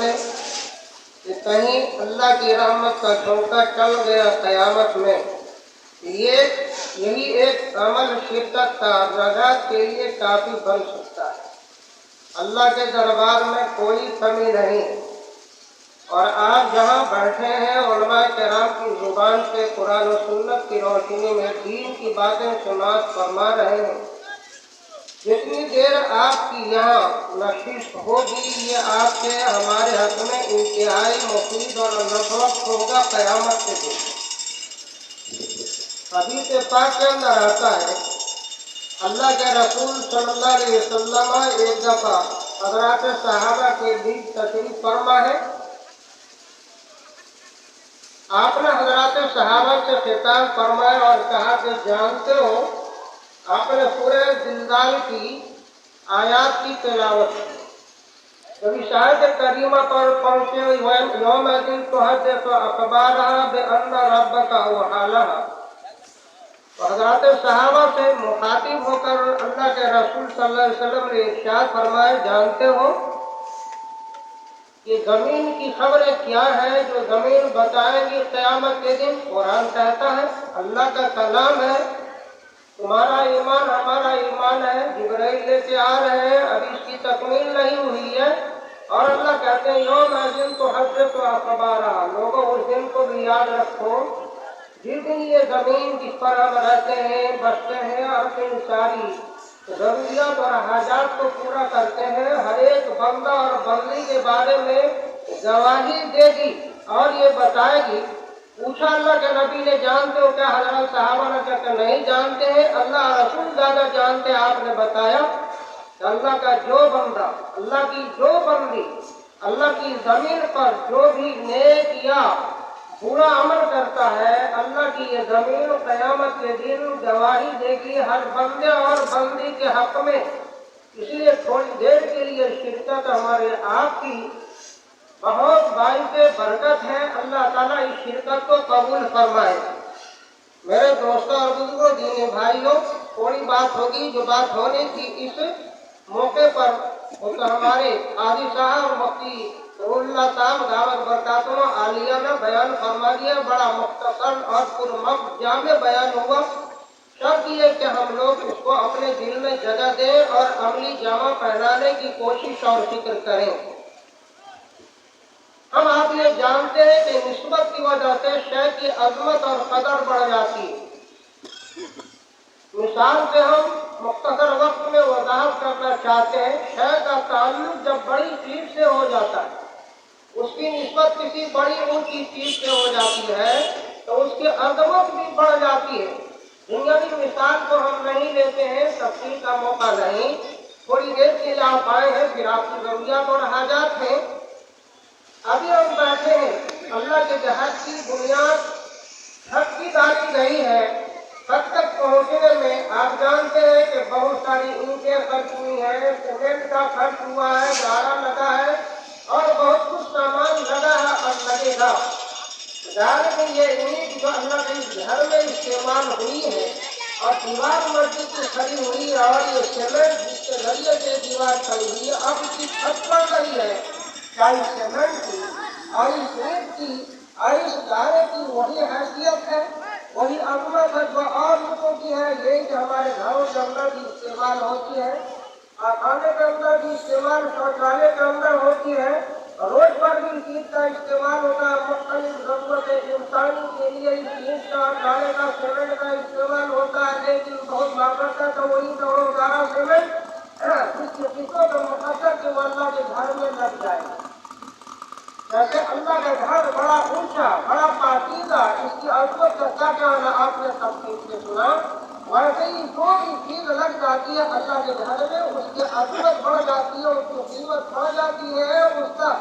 ہے کہ کہیں اللہ کی رحمت کا جھونکا چل گیا قیامت میں، یہی ایک عمل شرکت کا نجات کے لیے کافی بن سکتا ہے۔ اللہ کے دربار میں کوئی کمی نہیں، اور آپ جہاں بیٹھے ہیں علماء کرام کی زبان سے قرآن و سنت کی روشنی میں دین کی باتیں سماعت فرما رہے ہیں۔ جتنی دیر آپ کی یہاں نشست ہوگی یہ آپ کے ہمارے حق میں انتہائی مفید اور نفع ہوگا قیامت کے دن۔ حدیث پاک کے اندر آتا ہے اللہ کے رسول صلی اللہ علیہ وسلم ایک دفعہ حضرات صحابہ کے بیچ تشریف فرما ہے۔ آپ نے حضرات صحابہ سے خطاب فرمایا اور کہا کہ جانتے ہو آپ نے سورہ زلزال کی آیات کی تلاوت کی، جب اس آیت کریمہ پر پہنچے یوم دن تحدث اخبارہا بان ربک اوحیٰ، تو حضرات صحابہ سے مخاطب ہو کر اللہ کے رسول صلی اللہ علیہ وسلم نے ارشاد فرمایا جانتے ہو کہ زمین کی خبریں کیا ہے جو زمین بتائے گی قیامت کے دن؟ قرآن کہتا ہے، اللہ کا کلام ہے، تمہارا ایمان ہمارا ایمان ہے، جبرائیل لے کے آ رہے ہیں، ابھی اس کی تکمیل نہیں ہوئی ہے، اور اللہ کہتے ہیں یوم دن تحدث اخبارہا، لوگوں اس دن کو بھی یاد رکھو جس دن یہ زمین جس پر ہم رہتے ہیں بستے ہیں اور اپنی ساری ضروریات اور حاجات کو پورا کرتے ہیں، ہر ایک بندہ اور بندی کے بارے میں گواہی دے گی اور یہ بتائے گی۔ پوچھا اللہ کے نبی نے جانتے ہو کیا؟ حضرت صحابہ نے کہا کہ نہیں جانتے ہیں، اللہ رسول زیادہ جانتے ہیں۔ آپ نے بتایا کہ اللہ کا جو بندہ، اللہ کی جو بندی، اللہ کی زمین پر جو بھی نیک یا برا عمل کرتا ہے، اللہ کی یہ زمین قیامت کے دن گواہی دے گی ہر بندے اور بندی کے حق میں۔ اس لیے تھوڑی دیر کے لیے شرکت ہمارے آپ کی بہت باعث برکت ہے، اللہ تعالیٰ اس شرکت کو قبول فرمائے۔ میرے دوستوں اور بزرگوں، دینی بھائیوں، تھوڑی بات ہوگی جو بات ہونی تھی اس موقع پر، وہ تو ہمارے قاضی صاحب مفتی روح اللہ صاحب دعوت برکاتہ عالیہ نے بیان فرما دیا، بڑا مختصر اور پرمغز جامع بیان ہوا۔ شرط یہ کہ ہم لوگ اس کو اپنے دل میں جگہ دیں اور عملی جامہ پہنانے کی کوشش اور فکر کریں۔ ہم آپ یہ جانتے ہیں کہ نسبت کی وجہ سے شے کی عظمت اور قدر بڑھ جاتی ہے۔ مثال سے ہم مختصر وقت میں وضاحت کرنا چاہتے ہیں، شے کا تعلق جب بڑی چیز سے ہو جاتا ہے، اس کی نسبت کسی بڑی اونچی چیز سے ہو جاتی ہے تو اس کی عظمت بھی بڑھ جاتی ہے۔ دنیاوی مثال کو ہم نہیں لیتے ہیں، تفصیل کا موقع نہیں، تھوڑی دیر کے لیے آپ آئے ہیں، پھر آپ کی ضروریات اور حاجات ہیں۔ ابھی ہم بیٹھے ہیں، اللہ کے جہاد کی بنیاد چھت کی ڈالی گئی ہے، چھت تک پہنچنے میں آپ جانتے ہیں کہ بہت ساری اینٹیں خرچ ہوئی ہیں، سیمنٹ کا خرچ ہوا ہے، گارا لگا ہے اور بہت کچھ سامان لگا ہے اور لگے گا۔ ظاہر ہے یہ اینٹ جو اللہ کے اس گھر میں استعمال ہوئی ہے اور دیوار مسجد کی کھڑی ہوئی ہے اور یہ سیمنٹ جس کے ذریعے سے دیوار کھڑی ہوئی ہے، اب اس کی چھت بن رہی ہے، کیا اس سیمنٹ کی اور اس اینٹ کی اور اس گارے کی وہی حیثیت ہے، وہی عظمت ہے جو اور لوگوں کی ہے؟ یہ کہ ہمارے گھروں کے اندر بھی استعمال ہوتی ہے، کھانے کے اندر بھی استعمال، شوچالیہ کے اندر ہوتی ہے، روڈ پر بھی اس چیز کا استعمال ہوتا ہے، مختلف ضرورت انسانی کے لیے اس چیز کا، گارے کا، سیمنٹ کا استعمال ہوتا ہے، لیکن بہت لاگت ہے تو وہی تو گارا سیمنٹ جس کی قسمت اور مقدر کے وہ اللہ کے گھر میں لگ جائے۔ جیسے اللہ کا گھر بڑا اونچا، بڑا پاکیزہ، اس کی عظمت کا کیا کہنا آپ نے تفصیل سے سنا، ویسے ہی جو بھی چیز لگ جاتی ہے اللہ کے گھر میں اس کی عظمت بڑھ جاتی ہے، اس کی قیمت بڑھ جاتی ہے، اس کا